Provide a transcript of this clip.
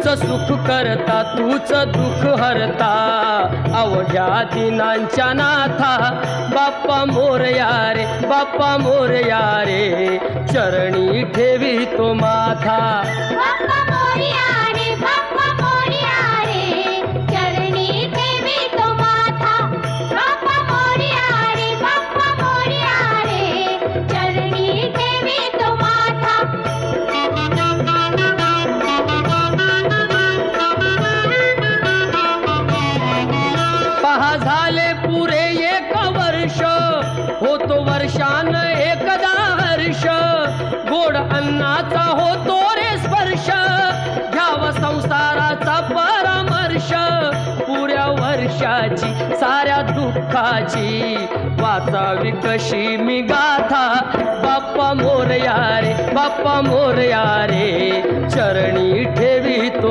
तूच सुख करता तूच दुःख हरता अवघ्या दिनांच्या नाथा बाप्पा मोरया रे बाप्पा मोरया रे चरणी ठेवी तो माथा बाप्पा मोरया रे बाप्पा मोरया रे चरणी ठेवी तो माथा बाप्पा मोरया रे बाप्पा मोरया रे चरणी ठेवी तो माथा पहा झाले पुरे एक वर्ष होतो वर्षान एकदा हर्ष गोड अन्नाचा होतो रे स्पर्श घ्यावा संसाराचा परामर्श पुऱ्या वर्षाची साऱ्या दुःखाची वाचावी कशी मी गाथा बाप्पा मोरया रे बाप्पा मोरया रे चरणी ठेवी तो